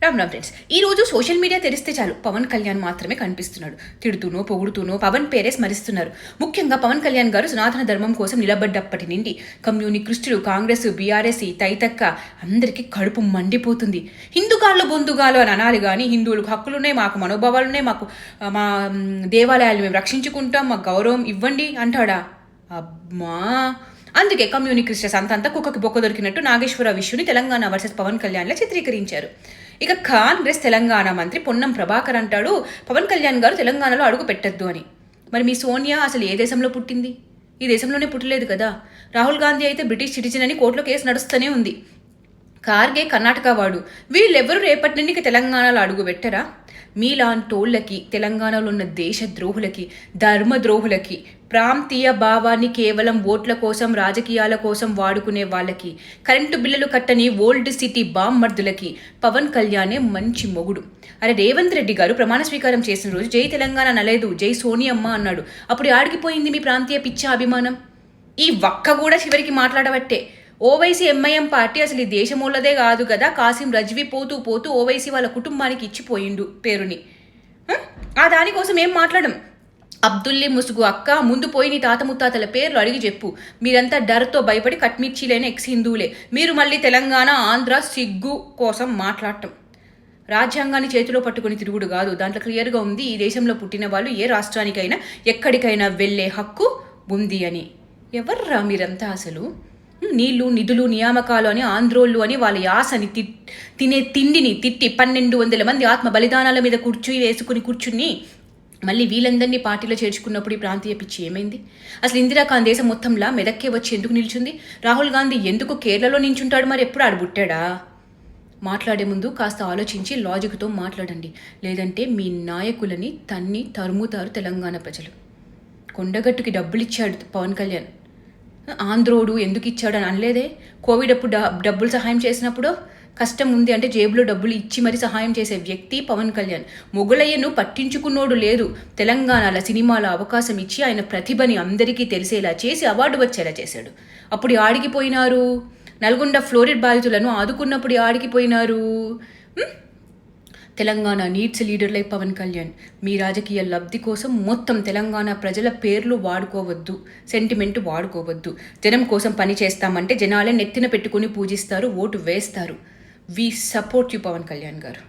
Ram friends, ఈ రోజు social media తెరిస్తే చాలు పవన్ కళ్యాణ్ మాత్రమే కనిపిస్తున్నాడు. తిడుతూనో పొగుడుతూనో పవన్ పేరే స్మరిస్తున్నారు. ముఖ్యంగా పవన్ కళ్యాణ్ గారు సనాతన ధర్మం కోసం నిలబడ్డప్పటి నుండి కమ్యూనిస్టులు, కాంగ్రెస్, బీఆర్ఎస్, తైతక్క అందరికీ కడుపు మండిపోతుంది. హిందుగాళ్ళు బొందుగాలు అని అనాలి కానీ హిందువులకు హక్కులున్నాయి, మాకు మనోభావాలున్నాయి, మాకు మా దేవాలయాలు మేము రక్షించుకుంటాం, మాకు గౌరవం ఇవ్వండి అంటాడా? అమ్మా! అందుకే కమ్యూనిస్టర్స్ అంతంతా కుక్కకి బొక్క దొరికినట్టు నాగేశ్వర విష్ణుని తెలంగాణ వర్సెస్ పవన్ కళ్యాణ్లా చిత్రీకరించారు. ఇక కాంగ్రెస్ తెలంగాణ మంత్రి పొన్నం ప్రభాకర్ అంటాడు పవన్ కళ్యాణ్ గారు తెలంగాణలో అడుగు పెట్టద్దు అని. మరి మీ సోనియా అసలు ఏ దేశంలో పుట్టింది? ఈ దేశంలోనే పుట్టలేదు కదా. రాహుల్ గాంధీ అయితే బ్రిటిష్ సిటిజన్ అని కోర్టులో కేసు నడుస్తూనే ఉంది. కార్గే కర్ణాటక వాడు. వీళ్ళెవరు రేపటి నుండి తెలంగాణలో అడుగు పెట్టరా? మీలాంటోళ్ళకి, తెలంగాణలో ఉన్న దేశద్రోహులకి, ధర్మద్రోహులకి, ప్రాంతీయ భావాన్ని కేవలం ఓట్ల కోసం, రాజకీయాల కోసం వాడుకునే వాళ్ళకి, కరెంటు బిల్లులు కట్టని ఓల్డ్ సిటీ బామ్మర్దులకి పవన్ కళ్యాణే మంచి మొగుడు. అరే రేవంత్ రెడ్డి గారు ప్రమాణ స్వీకారం చేసిన రోజు జై తెలంగాణ అనలేదు, జై సోనియమ్మ అన్నాడు. అప్పుడు ఆడికిపోయింది మీ ప్రాంతీయ పిచ్చ అభిమానం? ఈ ఒక్క కూడా చివరికి మాట్లాడబట్టే. ఓవైసీ ఎంఐఎం పార్టీ అసలు ఈ దేశమూలదే కాదు కదా. కాసిం రజ్వీ పోతూ పోతూ ఓవైసీ వాళ్ళ కుటుంబానికి ఇచ్చిపోయిండు పేరుని. ఆ దానికోసం ఏం మాట్లాడం? అబ్దుల్లీ ముసుగు అక్క ముందు పోయి నీ తాత ముత్తాతల పేర్లు అడిగి చెప్పు. మీరంతా డర్తో భయపడి కట్మిర్చీలైన ఎక్స్ హిందువులే. మీరు మళ్ళీ తెలంగాణ, ఆంధ్ర సిగ్గు కోసం మాట్లాడటం. రాజ్యాంగాన్ని చేతిలో పట్టుకుని తిరుగుడు కాదు. దాంట్లో క్లియర్గా ఉంది ఈ దేశంలో పుట్టిన వాళ్ళు ఏ రాష్ట్రానికైనా ఎక్కడికైనా వెళ్ళే హక్కు ఉంది అని. ఎవర్రా మీరంతా అసలు? నీళ్లు, నిధులు, నియామకాలు అని ఆంధ్రోళ్ళు అని వాళ్ళ యాసని తినే తిండిని తిట్టి 1200 మంది ఆత్మ బలిదానాల మీద కూర్చుని మళ్ళీ వీళ్ళందరినీ పార్టీలో చేర్చుకున్నప్పుడు ఈ ప్రాంతీయ పిచ్చి ఏమైంది? అసలు ఇందిరాగాంధీ దేశం మొత్తంలా మెదక్కే వచ్చి ఎందుకు నిల్చుంది? రాహుల్ గాంధీ ఎందుకు కేరళలో నిల్చుంటాడు? మరి ఎప్పుడు ఆడబుట్టాడా? మాట్లాడే ముందు కాస్త ఆలోచించి లాజిక్తో మాట్లాడండి. లేదంటే మీ నాయకులని తరుముతారు తెలంగాణ ప్రజలు. కొండగట్టుకి డబ్బులు ఇచ్చాడు పవన్ కళ్యాణ్. ఆంధ్రోడు ఎందుకు ఇచ్చాడు అని అనలేదే. కోవిడ్ అప్పుడు డబ్బులు సహాయం చేసినప్పుడు కష్టం ఉంది అంటే జేబులో డబ్బులు ఇచ్చి మరి సహాయం చేసే వ్యక్తి పవన్ కళ్యాణ్. మొగులయ్యను పట్టించుకున్నోడు లేదు. తెలంగాణలో సినిమాలో అవకాశం ఇచ్చి ఆయన ప్రతిభని అందరికీ తెలిసేలా చేసి అవార్డు వచ్చేలా చేశాడు. అప్పుడు ఆడికిపోయినారు. నల్గొండ ఫ్లోరిడ్ బాధితులను ఆదుకున్నప్పుడు ఆడికిపోయినారు. Telangana needs leader like Pawan Kalyan. మీ రాజకీయ లబ్ధి కోసం మొత్తం తెలంగాణ ప్రజల పేర్లు వాడుకోవద్దు, సెంటిమెంట్ వాడుకోవద్దు. జనం కోసం పని చేస్తామంటే జనాలే నెత్తిన పెట్టుకుని పూజిస్తారు, ఓటు వేస్తారు. We support you Pawan Kalyan గారు.